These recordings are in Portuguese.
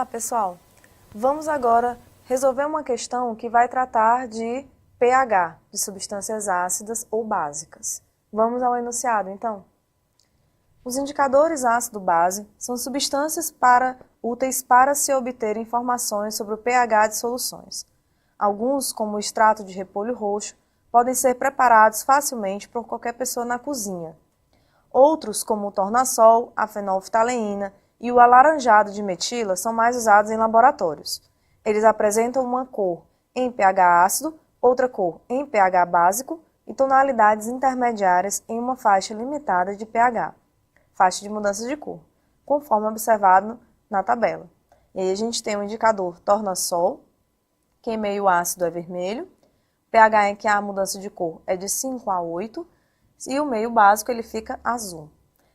pessoal! Vamos agora resolver uma questão que vai tratar de pH, de substâncias ácidas ou básicas. Vamos ao enunciado, então? Os indicadores ácido-base são substâncias úteis para se obter informações sobre o pH de soluções. Alguns, como o extrato de repolho roxo, podem ser preparados facilmente por qualquer pessoa na cozinha. Outros, como o tornassol, a fenolftaleína e o alaranjado de metila, são mais usados em laboratórios. Eles apresentam uma cor em pH ácido, outra cor em pH básico e tonalidades intermediárias em uma faixa limitada de pH, faixa de mudança de cor, conforme observado na tabela. E aí a gente tem o indicador tornassol, que em meio ácido é vermelho, pH em que a mudança de cor é de 5 a 8, e o meio básico ele fica azul.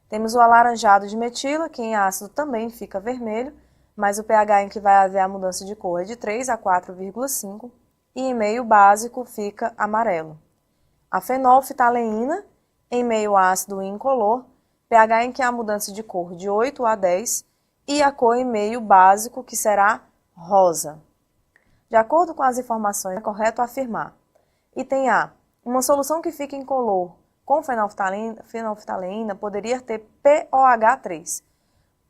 Temos o alaranjado de metila, que em ácido também fica vermelho, mas o pH em que vai haver a mudança de cor é de 3 a 4,5, e em meio básico fica amarelo. A fenolftaleína, em meio ácido e incolor, pH em que há mudança de cor de 8 a 10, e a cor em meio básico, que será rosa. De acordo com as informações, é correto afirmar. Item A. Uma solução que fica incolor com fenolftaleína poderia ter POH3.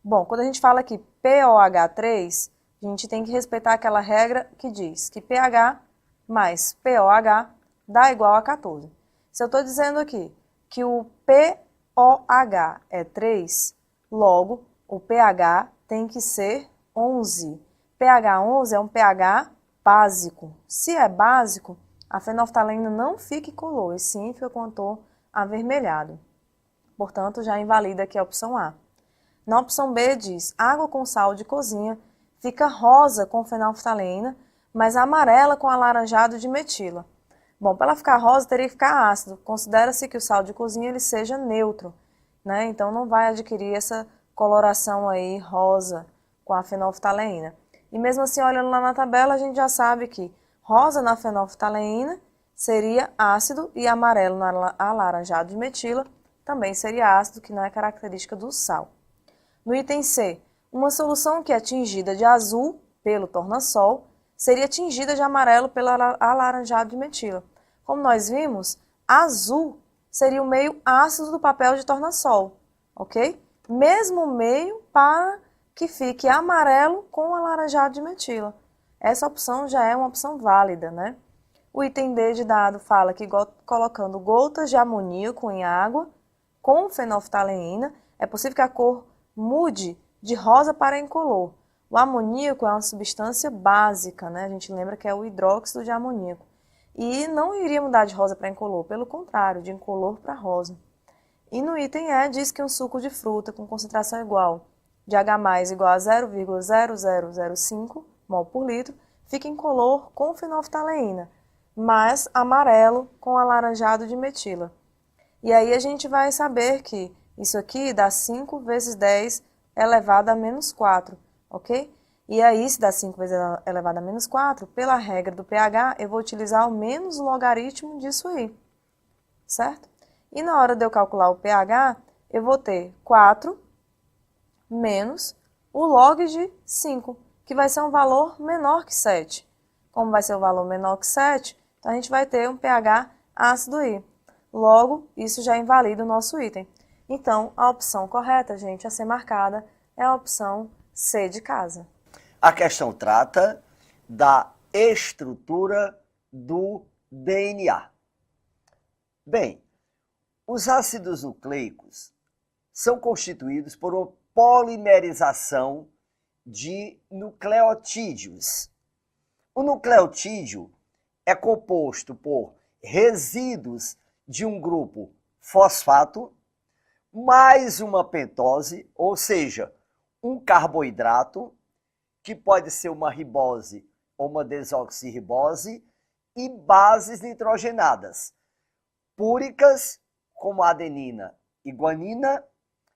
Bom, quando a gente fala aqui POH3, a gente tem que respeitar aquela regra que diz que pH mais POH dá igual a 14. Se eu estou dizendo aqui que o POH é 3, logo o pH tem que ser 11. pH 11 é um pH básico. Se é básico, a fenolftaleína não fica incolor, e sim fica com o tom avermelhado. Portanto, já invalida aqui a opção A. Na opção B diz, água com sal de cozinha fica rosa com fenolftaleína, mas amarela com alaranjado de metila. Bom, para ela ficar rosa, teria que ficar ácido. Considera-se que o sal de cozinha ele seja neutro, né? Então não vai adquirir essa coloração aí rosa com a fenolftaleína. E mesmo assim, olhando lá na tabela, a gente já sabe que rosa na fenolftaleína seria ácido e amarelo na alaranjado de metila também seria ácido, que não é característica do sal. No item C, uma solução que é tingida de azul pelo tornassol seria tingida de amarelo pelo alaranjado de metila. Como nós vimos, azul seria o meio ácido do papel de tornassol, ok? Mesmo meio para que fique amarelo com alaranjado de metila. Essa opção já é uma opção válida, né? O item D de dado fala que colocando gotas de amoníaco em água com fenolftaleína, é possível que a cor mude de rosa para incolor. O amoníaco é uma substância básica, né? A gente lembra que é o hidróxido de amoníaco. E não iria mudar de rosa para incolor, pelo contrário, de incolor para rosa. E no item E diz que um suco de fruta com concentração igual de H+, igual a 0,0005 mol por litro, fica incolor com fenolftaleína, mas amarelo com alaranjado de metila. E aí a gente vai saber que isso aqui dá 5 vezes 10 elevado a menos 4, ok? E aí, se dá 5 vezes elevado a menos 4, pela regra do pH, eu vou utilizar o menos logaritmo disso aí, certo? E na hora de eu calcular o pH, eu vou ter 4 menos o log de 5, que vai ser um valor menor que 7. Como vai ser um valor menor que 7, então a gente vai ter um pH ácido aí. Logo, isso já invalida o nosso item. Então, a opção correta, gente, a ser marcada é a opção C de casa. A questão trata da estrutura do DNA. Bem, os ácidos nucleicos são constituídos por uma polimerização de nucleotídeos. O nucleotídeo é composto por resíduos de um grupo fosfato, mais uma pentose, ou seja, um carboidrato, que pode ser uma ribose ou uma desoxirribose, e bases nitrogenadas, púricas, como adenina e guanina,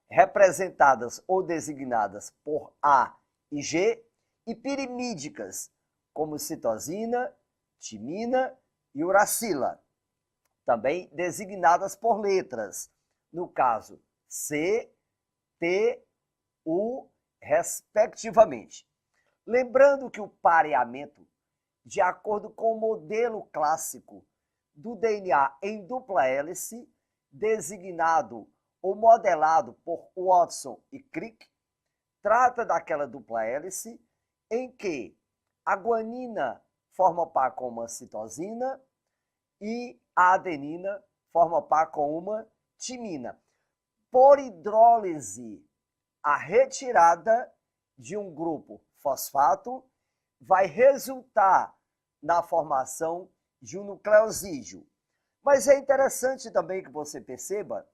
representadas ou designadas por A e G, e pirimídicas, como citosina, timina e uracila, também designadas por letras, no caso C, T, U, respectivamente. Lembrando que o pareamento, de acordo com o modelo clássico do DNA em dupla hélice, designado ou modelado por Watson e Crick, trata daquela dupla hélice em que a guanina forma par com uma citosina e a adenina forma par com uma timina. Por hidrólise, a retirada de um grupo fosfato vai resultar na formação de um nucleosídeo. Mas é interessante também que você perceba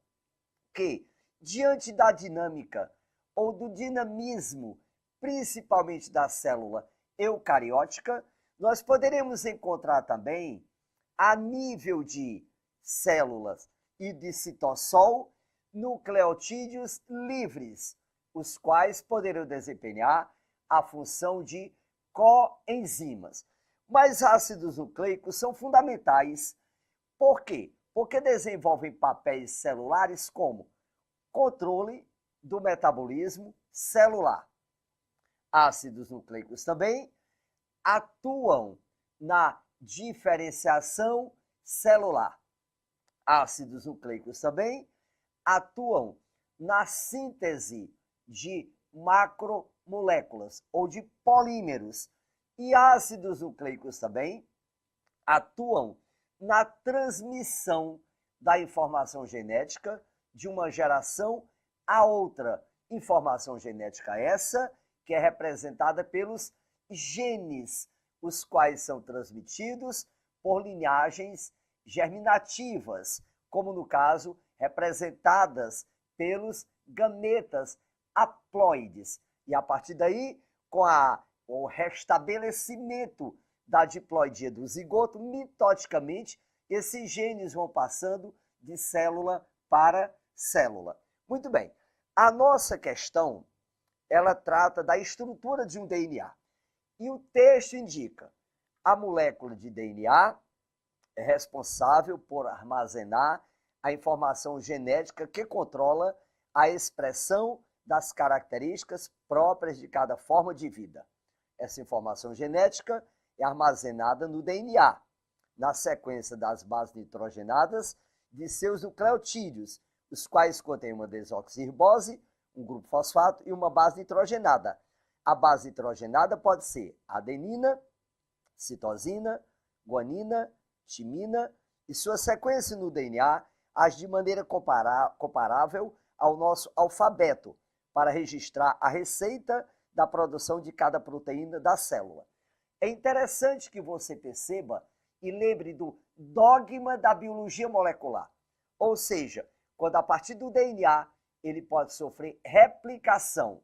que, diante da dinâmica ou do dinamismo, principalmente da célula eucariótica, nós poderemos encontrar também, a nível de células e de citossol, nucleotídeos livres, os quais poderão desempenhar a função de coenzimas. Mas ácidos nucleicos são fundamentais. Por quê? Porque desenvolvem papéis celulares como controle do metabolismo celular. Ácidos nucleicos também atuam na diferenciação celular. Ácidos nucleicos também atuam na síntese de macromoléculas ou de polímeros. E ácidos nucleicos também atuam na transmissão da informação genética de uma geração a outra. Informação genética essa que é representada pelos genes, os quais são transmitidos por linhagens germinativas, como no caso representadas pelos gametas haploides. E a partir daí, com o restabelecimento da diploidia do zigoto, mitotecamente, esses genes vão passando de célula para célula. Muito bem, a nossa questão, ela trata da estrutura de um DNA. E o texto indica: a molécula de DNA é responsável por armazenar a informação genética que controla a expressão das características próprias de cada forma de vida. Essa informação genética é armazenada no DNA, na sequência das bases nitrogenadas de seus nucleotídeos, os quais contêm uma desoxirribose, um grupo fosfato e uma base nitrogenada. A base nitrogenada pode ser adenina, citosina, guanina, timina, e sua sequência no DNA age de maneira comparável ao nosso alfabeto, para registrar a receita da produção de cada proteína da célula. É interessante que você perceba e lembre do dogma da biologia molecular. Ou seja, quando a partir do DNA ele pode sofrer replicação,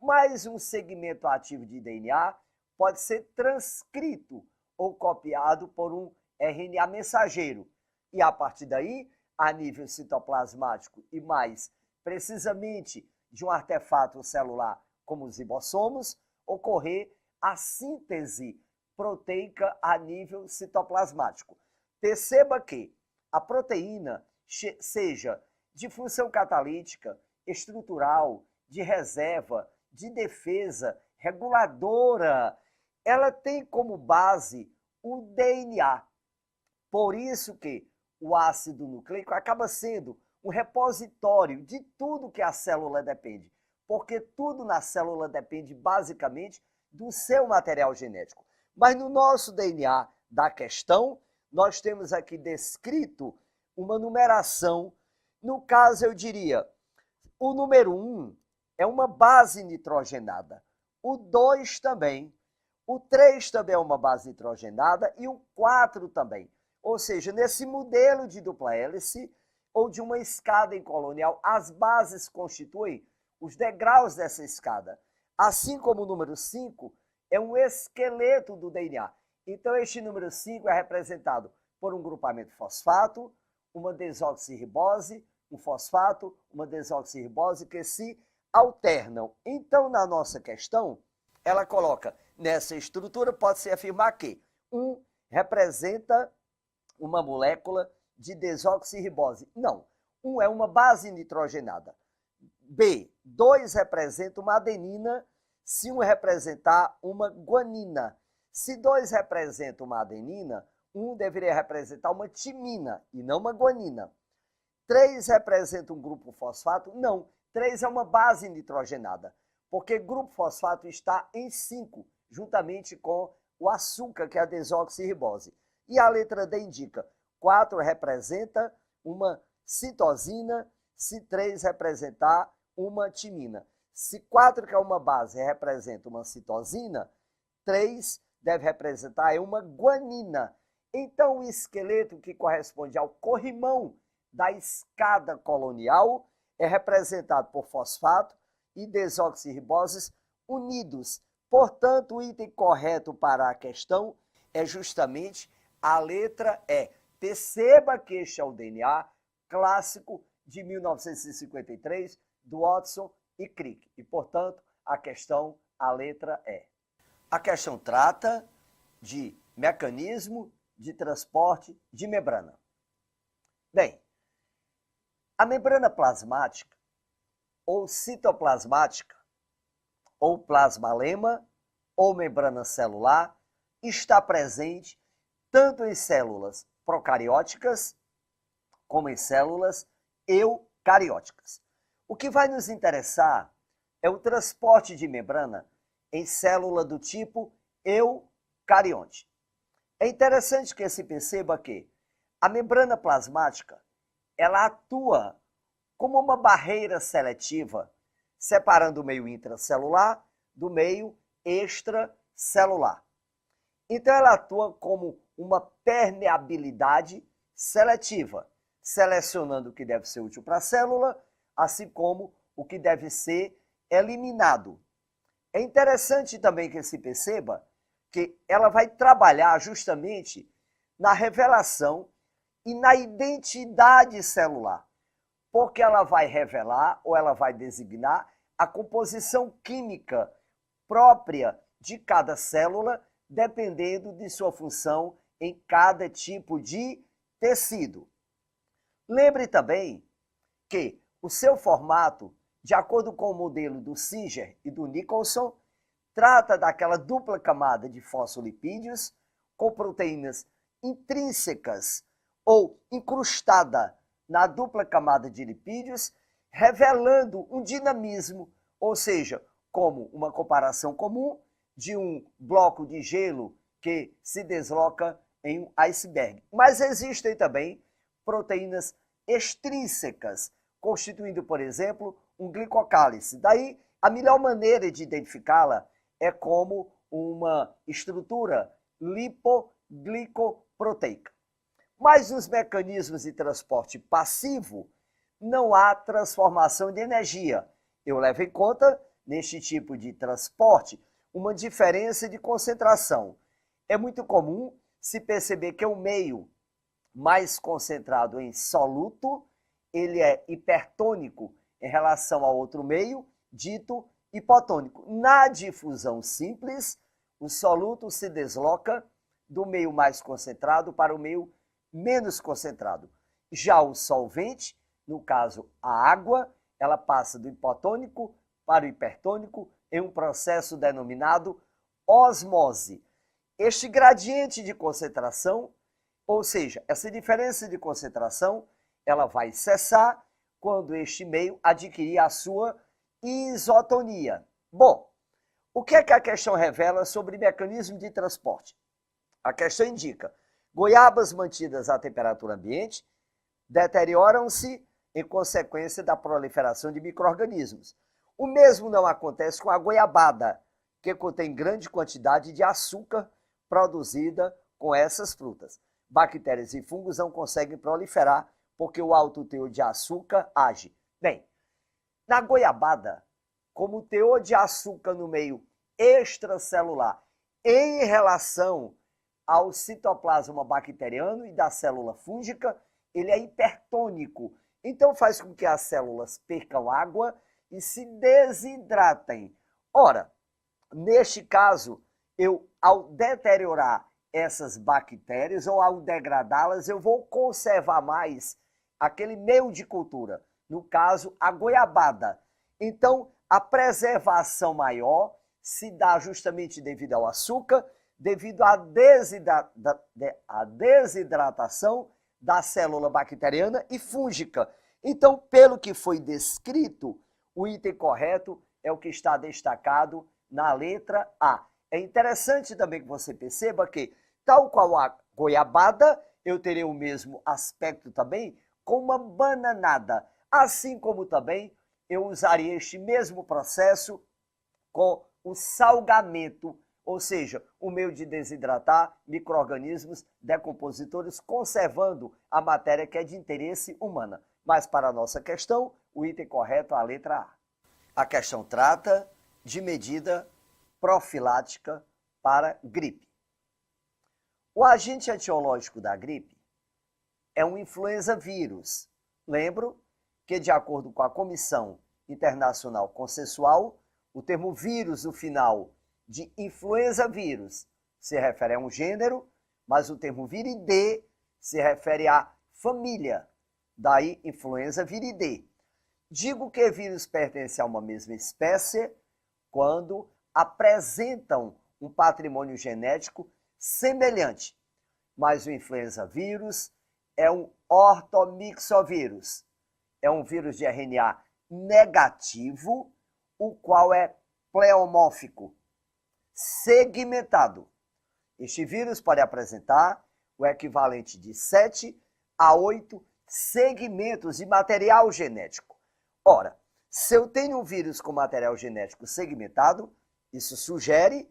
mas um segmento ativo de DNA pode ser transcrito ou copiado por um RNA mensageiro. E a partir daí, a nível citoplasmático e mais precisamente de um artefato celular como os ribossomos, ocorrer a síntese proteica a nível citoplasmático. Perceba que a proteína, seja de função catalítica, estrutural, de reserva, de defesa, reguladora, ela tem como base o DNA. Por isso que o ácido nucleico acaba sendo um repositório de tudo que a célula depende, porque tudo na célula depende basicamente do seu material genético. Mas no nosso DNA da questão, nós temos aqui descrito uma numeração. No caso, eu diria, o número 1 é uma base nitrogenada, o 2 também, o 3 também é uma base nitrogenada e o 4 também. Ou seja, nesse modelo de dupla hélice ou de uma escada em colonial, as bases constituem os degraus dessa escada. Assim como o número 5 é um esqueleto do DNA. Então, este número 5 é representado por um grupamento fosfato, uma desoxirribose, um fosfato, uma desoxirribose que se alternam. Então, na nossa questão, ela coloca nessa estrutura, pode-se afirmar que 1 representa uma molécula de desoxirribose. Não, 1 é uma base nitrogenada. B, 2 representa uma adenina se um representar uma guanina. Se dois representam uma adenina, um deveria representar uma timina e não uma guanina. 3 representa um grupo fosfato? Não, 3 é uma base nitrogenada, porque grupo fosfato está em 5, juntamente com o açúcar, que é a desoxirribose. E a letra D indica 4 representa uma citosina, se 3 representar uma timina. Se 4, que é uma base, representa uma citosina, 3 deve representar uma guanina. Então, o esqueleto que corresponde ao corrimão da escada colonial é representado por fosfato e desoxirriboses unidos. Portanto, o item correto para a questão é justamente a letra E. Perceba que este é o DNA clássico de 1953 do Watson e Crick. E, portanto, a questão, a letra E. A questão trata de mecanismo de transporte de membrana. Bem, a membrana plasmática, ou citoplasmática, ou plasmalema, ou membrana celular, está presente tanto em células procarióticas como em células eucarióticas. O que vai nos interessar é o transporte de membrana em célula do tipo eucarionte. É interessante que se perceba que a membrana plasmática ela atua como uma barreira seletiva, separando o meio intracelular do meio extracelular. Então, ela atua como uma permeabilidade seletiva, selecionando o que deve ser útil para a célula, assim como o que deve ser eliminado. É interessante também que se perceba que ela vai trabalhar justamente na revelação e na identidade celular, porque ela vai revelar ou ela vai designar a composição química própria de cada célula, dependendo de sua função em cada tipo de tecido. Lembre também que o seu formato, de acordo com o modelo do Singer e do Nicholson, trata daquela dupla camada de fosfolipídios com proteínas intrínsecas ou incrustada na dupla camada de lipídios, revelando um dinamismo, ou seja, como uma comparação comum de um bloco de gelo que se desloca em um iceberg. Mas existem também proteínas extrínsecas, constituindo, por exemplo, um glicocálice. Daí, a melhor maneira de identificá-la é como uma estrutura lipoglicoproteica. Mas nos mecanismos de transporte passivo, não há transformação de energia. Eu levo em conta, neste tipo de transporte, uma diferença de concentração. É muito comum se perceber que o meio mais concentrado em soluto, ele é hipertônico em relação ao outro meio, dito hipotônico. Na difusão simples, o soluto se desloca do meio mais concentrado para o meio menos concentrado. Já o solvente, no caso a água, ela passa do hipotônico para o hipertônico em um processo denominado osmose. Este gradiente de concentração, ou seja, essa diferença de concentração, ela vai cessar quando este meio adquirir a sua isotonia. Bom, o que é que a questão revela sobre mecanismo de transporte? A questão indica: goiabas mantidas à temperatura ambiente deterioram-se em consequência da proliferação de micro-organismos. O mesmo não acontece com a goiabada, que contém grande quantidade de açúcar produzida com essas frutas. Bactérias e fungos não conseguem proliferar porque o alto teor de açúcar age. Bem, na goiabada, como o teor de açúcar no meio extracelular em relação ao citoplasma bacteriano e da célula fúngica, ele é hipertônico. Então faz com que as células percam água e se desidratem. Ora, neste caso, ao deteriorar essas bactérias ou ao degradá-las, eu vou conservar mais aquele meio de cultura, no caso, a goiabada. Então, a preservação maior se dá justamente devido ao açúcar, devido à desidratação da célula bacteriana e fúngica. Então, pelo que foi descrito, o item correto é o que está destacado na letra A. É interessante também que você perceba que, tal qual a goiabada, eu terei o mesmo aspecto também com uma bananada. Assim como também eu usaria este mesmo processo com o salgamento, ou seja, o meio de desidratar micro-organismos decompositores, conservando a matéria que é de interesse humana. Mas para a nossa questão, o item correto é a letra A. A questão trata de medida profilática para gripe. O agente etiológico da gripe é um influenza vírus. Lembro que, de acordo com a Comissão Internacional Consensual, o termo vírus, no final de influenza vírus, se refere a um gênero, mas o termo viridae se refere à família, daí influenza viridae. Digo que vírus pertencem a uma mesma espécie quando apresentam um patrimônio genético semelhante, mas o influenza vírus é um ortomixovírus, é um vírus de RNA negativo, o qual é pleomórfico, segmentado. Este vírus pode apresentar o equivalente de 7 a 8 segmentos de material genético. Ora, se eu tenho um vírus com material genético segmentado, isso sugere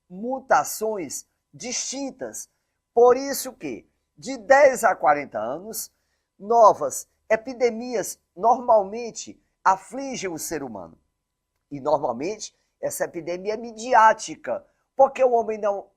mutações distintas. Por isso que, de 10 a 40 anos, novas epidemias normalmente afligem o ser humano. E normalmente essa epidemia é midiática, porque o homem não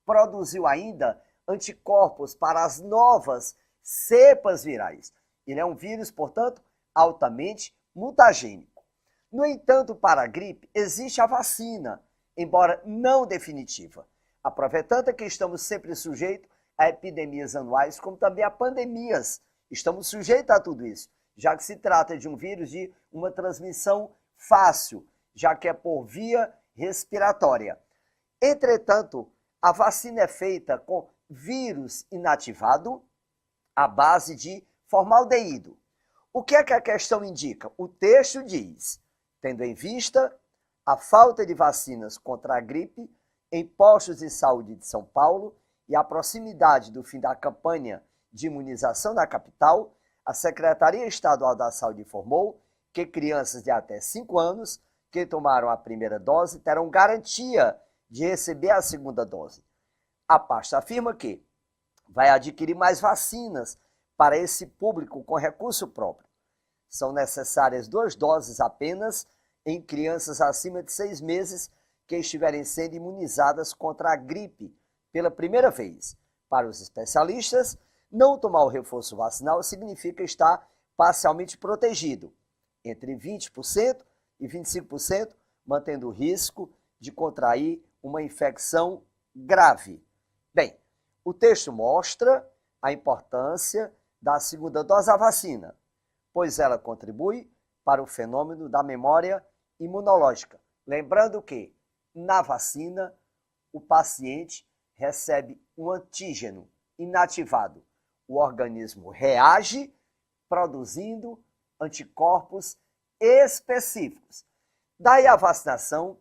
produziu ainda anticorpos para as novas cepas virais. Ele é um vírus, portanto, altamente mutagênico. No entanto, para a gripe, existe a vacina, embora não definitiva. A prova é tanta que estamos sempre sujeitos a epidemias anuais, como também a pandemias. Estamos sujeitos a tudo isso, já que se trata de um vírus de uma transmissão fácil, já que é por via respiratória. Entretanto, a vacina é feita com vírus inativado à base de formaldeído. O que é que a questão indica? O texto diz, tendo em vista a falta de vacinas contra a gripe em postos de saúde de São Paulo e a proximidade do fim da campanha de imunização na capital, a Secretaria Estadual da Saúde informou que crianças de até 5 anos que tomaram a primeira dose terão garantia de receber a segunda dose. A pasta afirma que vai adquirir mais vacinas para esse público com recurso próprio. São necessárias 2 doses apenas em crianças acima de 6 meses que estiverem sendo imunizadas contra a gripe pela primeira vez. Para os especialistas, não tomar o reforço vacinal significa estar parcialmente protegido, entre 20% e 25%, mantendo o risco de contrair uma infecção grave. Bem, o texto mostra a importância da segunda dose da vacina, pois ela contribui para o fenômeno da memória imunológica. Lembrando que, na vacina, o paciente recebe um antígeno inativado. O organismo reage produzindo anticorpos específicos. Daí a vacinação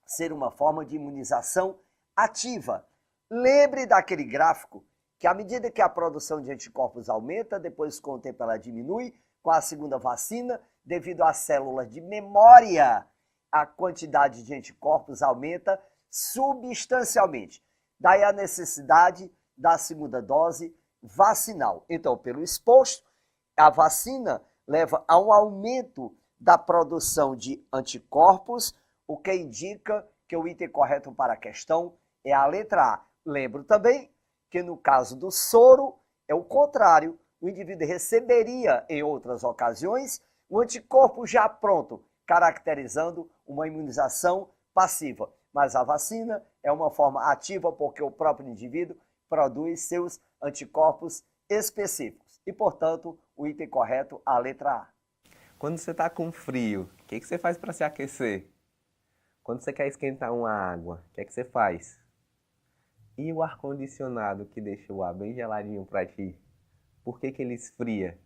ser uma forma de imunização ativa. Lembre daquele gráfico que à medida que a produção de anticorpos aumenta, depois com o tempo ela diminui, com a segunda vacina, devido às células de memória, a quantidade de anticorpos aumenta substancialmente. Daí a necessidade da segunda dose vacinal. Então, pelo exposto, a vacina leva a um aumento da produção de anticorpos, o que indica que o item correto para a questão é a letra A. Lembro também que no caso do soro é o contrário. O indivíduo receberia em outras ocasiões o anticorpo já pronto, caracterizando uma imunização passiva. Mas a vacina é uma forma ativa porque o próprio indivíduo produz seus anticorpos específicos. E, portanto, o item correto, a letra A. Quando você está com frio, o que você faz para se aquecer? Quando você quer esquentar uma água, o que é que você faz? E o ar-condicionado que deixa o ar bem geladinho para ti? Por que que ele esfria?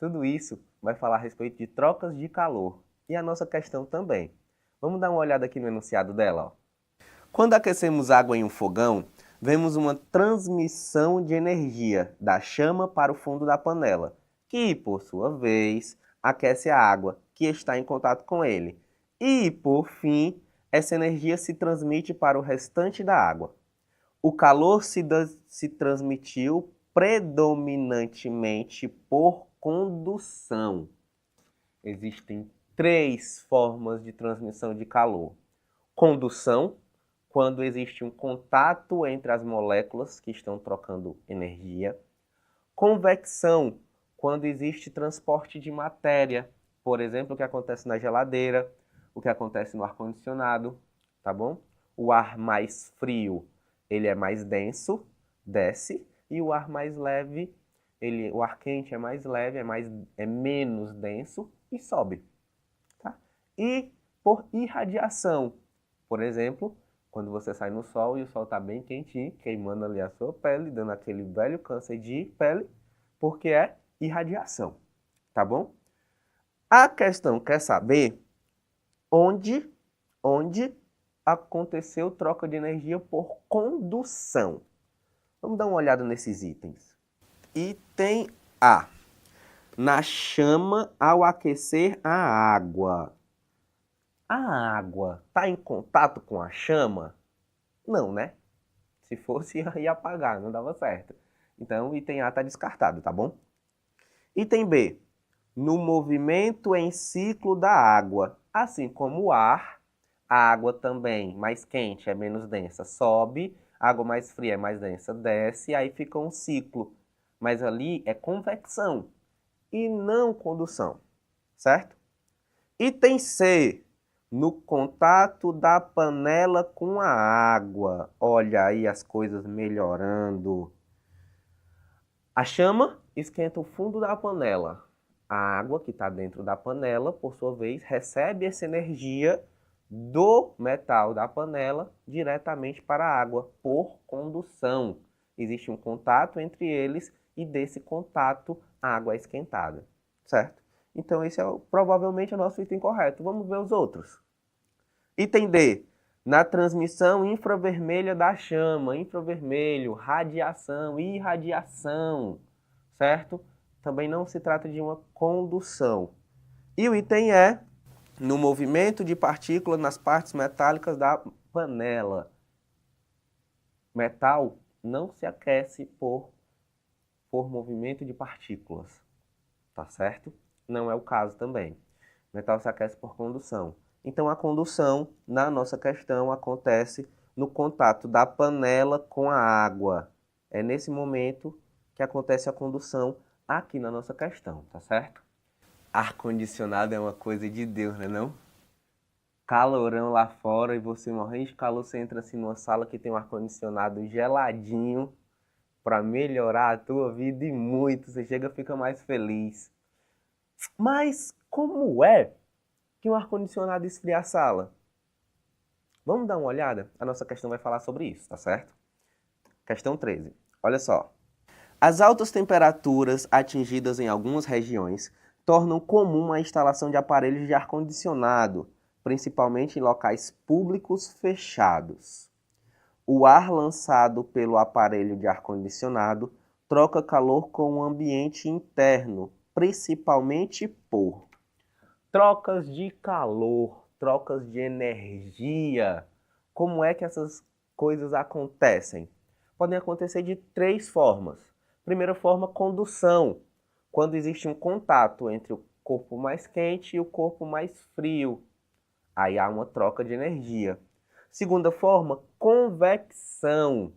Tudo isso vai falar a respeito de trocas de calor. E a nossa questão também. Vamos dar uma olhada aqui no enunciado dela, ó. Quando aquecemos água em um fogão, vemos uma transmissão de energia da chama para o fundo da panela, que, por sua vez, aquece a água que está em contato com ele. E, por fim, essa energia se transmite para o restante da água. O calor se transmitiu predominantemente por condução. Existem 3 formas de transmissão de calor. Condução, quando existe um contato entre as moléculas que estão trocando energia. Convecção, quando existe transporte de matéria. Por exemplo, o que acontece na geladeira, o que acontece no ar-condicionado, tá bom? O ar mais frio, ele é mais denso, desce, e o ar mais leve, o ar quente é mais leve, é menos denso e sobe. Tá? E por irradiação, por exemplo, quando você sai no sol e o sol está bem quentinho, queimando ali a sua pele, dando aquele velho câncer de pele, porque é irradiação, tá bom? A questão quer saber onde aconteceu troca de energia por condução. Vamos dar uma olhada nesses itens. Item A. Na chama ao aquecer a água. A água está em contato com a chama? Não, né? Se fosse, ia apagar, não dava certo. Então, o item A está descartado, tá bom? Item B. No movimento em ciclo da água. Assim como o ar, a água também mais quente é menos densa, sobe. A água mais fria é mais densa, desce. Aí fica um ciclo. Mas ali é convecção e não condução, certo? Item C. No contato da panela com a água. Olha aí as coisas melhorando. A chama esquenta o fundo da panela. A água que está dentro da panela, por sua vez, recebe essa energia do metal da panela diretamente para a água, por condução. Existe um contato entre eles e desse contato a água é esquentada, certo? Então esse é provavelmente o nosso item correto. Vamos ver os outros. Item D. Na transmissão infravermelha da chama. Infravermelho, radiação, irradiação, certo? Também não se trata de uma condução. E o item E. No movimento de partículas nas partes metálicas da panela. Metal não se aquece por movimento de partículas, tá certo? Não é o caso também. Metal se aquece por condução. Então, a condução, na nossa questão, acontece no contato da panela com a água. É nesse momento que acontece a condução aqui na nossa questão, tá certo? Ar-condicionado é uma coisa de Deus, né não? Calorão lá fora e você morrendo de calor, você entra assim numa sala que tem um ar-condicionado geladinho para melhorar a tua vida e muito. Você chega e fica mais feliz. Mas como é que um ar-condicionado esfria a sala? Vamos dar uma olhada? A nossa questão vai falar sobre isso, tá certo? Questão 13. Olha só. As altas temperaturas atingidas em algumas regiões tornam comum a instalação de aparelhos de ar-condicionado, principalmente em locais públicos fechados. O ar lançado pelo aparelho de ar-condicionado troca calor com o ambiente interno, principalmente por trocas de calor, trocas de energia. Como é que essas coisas acontecem? Podem acontecer de 3 formas. Primeira forma, condução, quando existe um contato entre o corpo mais quente e o corpo mais frio. Aí há uma troca de energia. Segunda forma, convecção,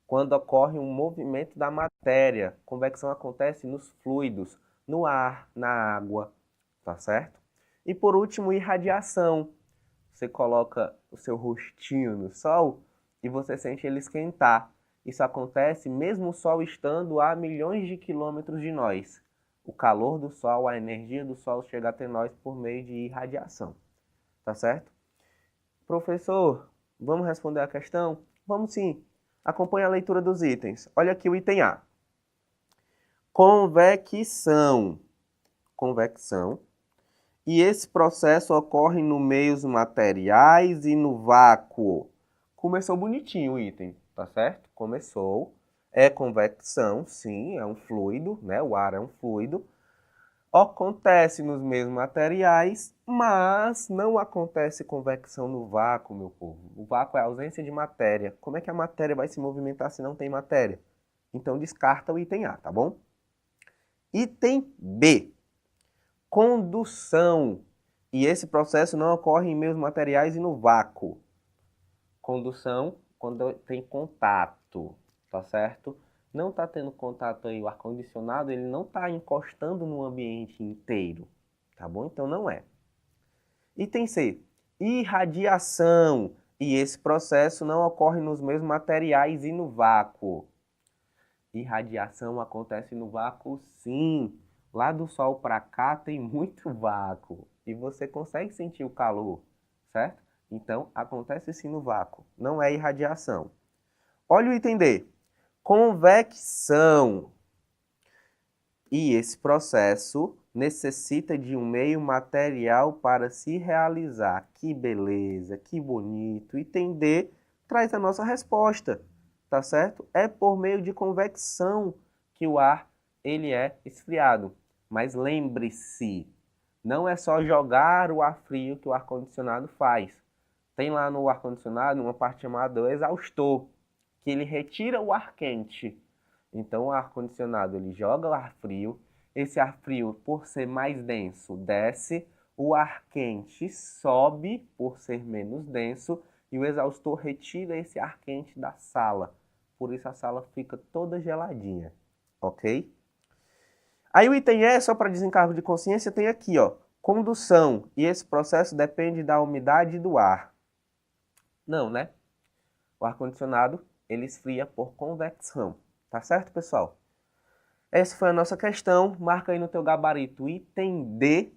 quando ocorre um movimento da matéria. Convecção acontece nos fluidos, no ar, na água, tá certo? E por último, irradiação. Você coloca o seu rostinho no sol e você sente ele esquentar. Isso acontece mesmo o sol estando a milhões de quilômetros de nós. O calor do sol, a energia do sol chega até nós por meio de irradiação, tá certo? Professor, vamos responder a questão? Vamos sim. Acompanhe a leitura dos itens. Olha aqui o item A. Convecção. Convecção. E esse processo ocorre no meios materiais e no vácuo. Começou bonitinho o item, tá certo? Começou. É convecção, sim, é um fluido, né? O ar é um fluido. Acontece nos meios materiais, mas não acontece convecção no vácuo, meu povo. O vácuo é a ausência de matéria. Como é que a matéria vai se movimentar se não tem matéria? Então descarta o item A, tá bom? Item B. Condução. E esse processo não ocorre em meios materiais e no vácuo. Condução, quando tem contato, tá certo? Não está tendo contato aí, o ar-condicionado, ele não está encostando no ambiente inteiro, tá bom? Então não é. Item C. Irradiação. E esse processo não ocorre nos meios materiais e no vácuo. Irradiação acontece no vácuo, sim. Lá do Sol para cá tem muito vácuo e você consegue sentir o calor, certo? Então, acontece sim no vácuo, não é irradiação. Olha o item D. Convecção. E esse processo necessita de um meio material para se realizar. Que beleza, que bonito. Item D traz a nossa resposta, tá certo? É por meio de convecção que o ar ele é esfriado. Mas lembre-se, não é só jogar o ar frio que o ar-condicionado faz. Tem lá no ar-condicionado uma parte chamada exaustor, que ele retira o ar quente. Então o ar-condicionado ele joga o ar frio, esse ar frio, por ser mais denso, desce, o ar quente sobe por ser menos denso e o exaustor retira esse ar quente da sala. Por isso a sala fica toda geladinha, ok? Aí o item E, só para desencargo de consciência, tem aqui, ó, condução. E esse processo depende da umidade do ar. Não, né? O ar-condicionado, ele esfria por convecção. Tá certo, pessoal? Essa foi a nossa questão. Marca aí no teu gabarito item D.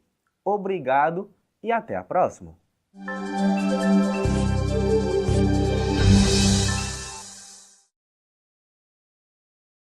Obrigado e até a próxima.